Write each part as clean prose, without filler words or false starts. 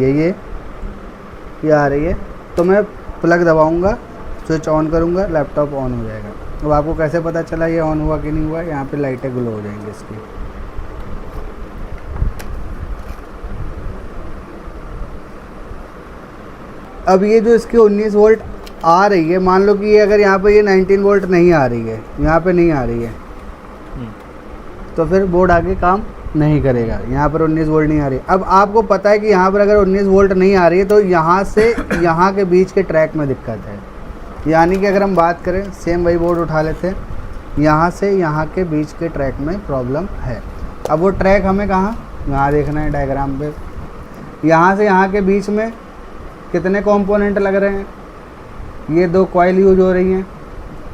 रही है ये आ रही है। तो मैं प्लग दबाऊंगा, स्विच ऑन करूंगा, लैपटॉप ऑन हो जाएगा। अब आपको कैसे पता चला ये ऑन हुआ कि नहीं हुआ? यहाँ पे लाइटें ग्लो हो जाएंगी इसकी। अब ये जो इसकी 19 वोल्ट आ रही है, मान लो कि ये अगर यहाँ पे ये 19 वोल्ट नहीं आ रही है, यहाँ पे नहीं आ रही है, तो फिर बोर्ड आगे काम नहीं करेगा। यहाँ पर 19 वोल्ट नहीं आ रही। अब आपको पता है कि यहाँ पर अगर 19 वोल्ट नहीं आ रही है तो यहाँ से यहाँ के बीच के ट्रैक में दिक्कत है। यानी कि अगर हम बात करें, सेम वही बोर्ड उठा लेते हैं, यहाँ से यहाँ के बीच के ट्रैक में प्रॉब्लम है। अब वो ट्रैक हमें कहाँ, यहाँ देखना है डायग्राम पे। यहाँ से यहाँ के बीच में कितने कंपोनेंट लग रहे हैं? ये 2 कॉइल यूज हो रही हैं।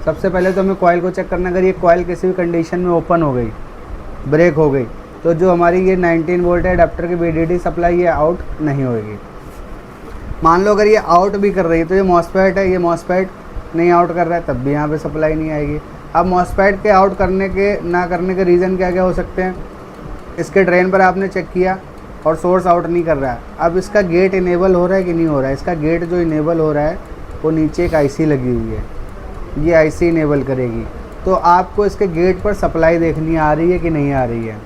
सबसे पहले तो हमें कॉइल को चेक करना। अगर ये कॉइल किसी भी कंडीशन में ओपन हो गई, ब्रेक हो गई, तो जो हमारी ये 19 वोल्ट है अडेप्टर की VDD सप्लाई, ये आउट नहीं होगी। मान लो अगर ये आउट भी कर रही है तो ये मॉसफेट है, ये मॉसफेट नहीं आउट कर रहा है, तब भी यहाँ पे सप्लाई नहीं आएगी। अब मॉसफेट के आउट करने के ना करने के रीज़न क्या क्या हो सकते हैं? इसके ड्रेन पर आपने चेक किया और सोर्स आउट नहीं कर रहा है। अब इसका गेट इनेबल हो रहा है कि नहीं हो रहा है? इसका गेट जो इनेबल हो रहा है वो नीचे एक IC लगी हुई है, ये IC इनेबल करेगी। तो आपको इसके गेट पर सप्लाई देखनी आ रही है कि नहीं आ रही है।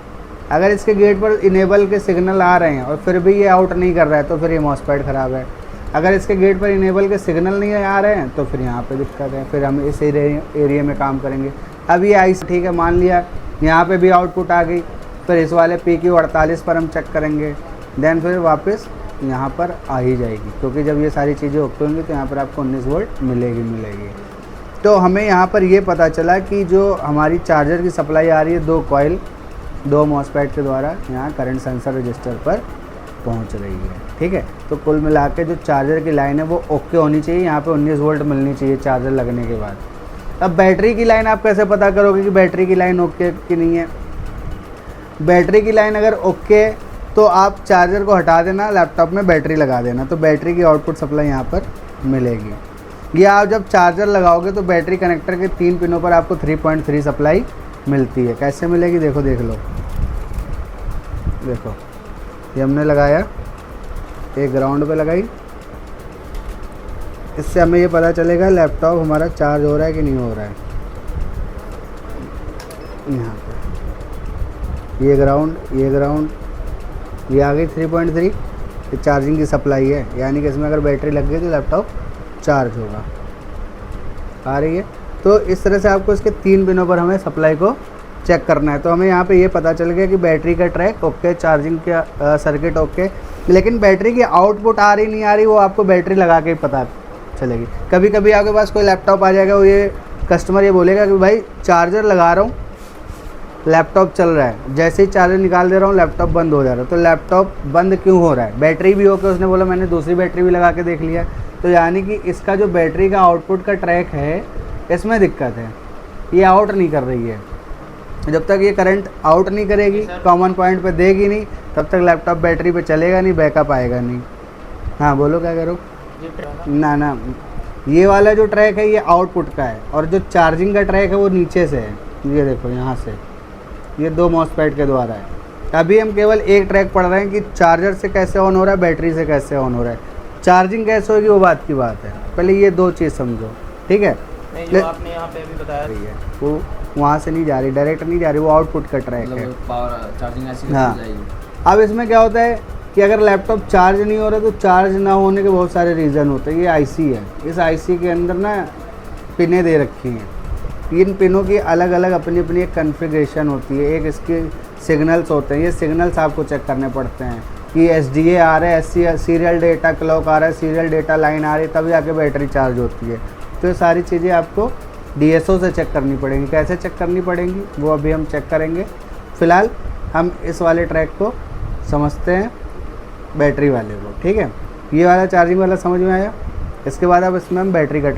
अगर इसके गेट पर इनेबल के सिग्नल आ रहे हैं और फिर भी ये आउट नहीं कर रहा है तो फिर ये मॉसफेट ख़राब है। अगर इसके गेट पर इनेबल के सिग्नल नहीं आ रहे हैं तो फिर यहाँ पे दिक्कत है, फिर हम इस एरिया में काम करेंगे। अब ये IC ठीक है, मान लिया यहाँ पे भी आउटपुट आ गई, फिर इस वाले PQ48 पर हम चेक करेंगे, देन फिर वापस यहाँ पर आ ही जाएगी, क्योंकि जब ये सारी चीज़ें ओके होंगी तो यहाँ पर आपको 19 वोल्ट मिलेगी। तो हमें यहाँ पर ये पता चला कि जो हमारी चार्जर की सप्लाई आ रही है 2 कॉइल 2 मॉसफेट के द्वारा यहाँ करंट सेंसर रजिस्टर पर पहुँच रही है। ठीक है, तो कुल मिला के जो चार्जर की लाइन है वो ओके होनी चाहिए, यहाँ पे 19 वोल्ट मिलनी चाहिए चार्जर लगने के बाद। अब बैटरी की लाइन आप कैसे पता करोगे कि बैटरी की लाइन ओके कि नहीं है? बैटरी की लाइन अगर ओके तो आप चार्जर को हटा देना, लैपटॉप में बैटरी लगा देना, तो बैटरी की आउटपुट सप्लाई यहाँ पर मिलेगी। या आप जब चार्जर लगाओगे तो बैटरी कनेक्टर के 3 पिनों पर आपको 3.3 सप्लाई मिलती है। कैसे मिलेगी देखो, देख लो, देखो ये हमने लगाया, एक ग्राउंड पे लगाई, इससे हमें ये पता चलेगा लैपटॉप हमारा चार्ज हो रहा है कि नहीं हो रहा है। यहाँ पे ये ग्राउंड, ये आ गई 3.3, ये चार्जिंग की सप्लाई है, यानी कि इसमें अगर बैटरी लग गई तो लैपटॉप चार्ज होगा। आ रही है? तो इस तरह से आपको इसके 3 पिनों पर हमें सप्लाई को चेक करना है। तो हमें यहाँ पे ये पता चल गया कि बैटरी का ट्रैक ओके, चार्जिंग का सर्किट ओके, लेकिन बैटरी की आउटपुट आ रही नहीं आ रही वो आपको बैटरी लगा के ही पता चलेगी। कभी कभी आपके पास कोई लैपटॉप आ जाएगा, वो ये कस्टमर ये बोलेगा कि भाई चार्जर लगा रहा हूँ, लैपटॉप चल रहा है, जैसे ही चार्जर निकाल दे रहा हूँ लैपटॉप बंद हो जा रहा है। तो लैपटॉप बंद क्यों हो रहा है? बैटरी भी ओके, उसने बोला मैंने दूसरी बैटरी भी लगा के देख लिया। तो यानी कि इसका जो बैटरी का आउटपुट का ट्रैक है इसमें दिक्कत है, ये आउट नहीं कर रही है। जब तक ये करंट आउट नहीं करेगी, कॉमन पॉइंट पे देगी नहीं, तब तक लैपटॉप बैटरी पे चलेगा नहीं, बैकअप आएगा नहीं। हाँ बोलो, क्या करो? ना ये वाला जो ट्रैक है ये आउटपुट का है, और जो चार्जिंग का ट्रैक है वो नीचे से है। ये देखो यहाँ से, ये 2 मॉसफेट के द्वारा है। अभी हम केवल एक ट्रैक पढ़ रहे हैं कि चार्जर से कैसे ऑन हो रहा है, बैटरी से कैसे ऑन हो रहा है, चार्जिंग कैसे होगी वो बात की बात है। पहले ये 2 चीज़ समझो, ठीक है? नहीं, जो आपने यहाँ पे अभी बताया रही है वो वहाँ से नहीं जा रही, डायरेक्ट नहीं जा रही, वो आउटपुट का ट्रैक है। पावर चार्जिंग ऐसी हाँ। जाएगी। अब इसमें क्या होता है कि अगर लैपटॉप चार्ज नहीं हो रहा तो चार्ज ना होने के बहुत सारे रीज़न होते हैं। ये IC है, इस IC के अंदर ना पिनें दे रखी हैं, इन पिनों की अलग अलग अपनी अपनी एक कन्फिग्रेशन होती है, एक इसके सिग्नल्स होते हैं। ये सिग्नल्स आपको चेक करने पड़ते हैं कि SDA आ रहा है, सीरियल डेटा क्लॉक आ रहा है, सीरियल डेटा लाइन आ रही है, तभी आके बैटरी चार्ज होती है। तो ये सारी चीज़ें आपको DSO से चेक करनी पड़ेंगी। कैसे चेक करनी पड़ेंगी वो अभी हम चेक करेंगे। फ़िलहाल हम इस वाले ट्रैक को समझते हैं, बैटरी वाले को। ठीक है, ये वाला चार्जिंग वाला समझ में आया। इसके बाद अब इसमें हम बैटरी का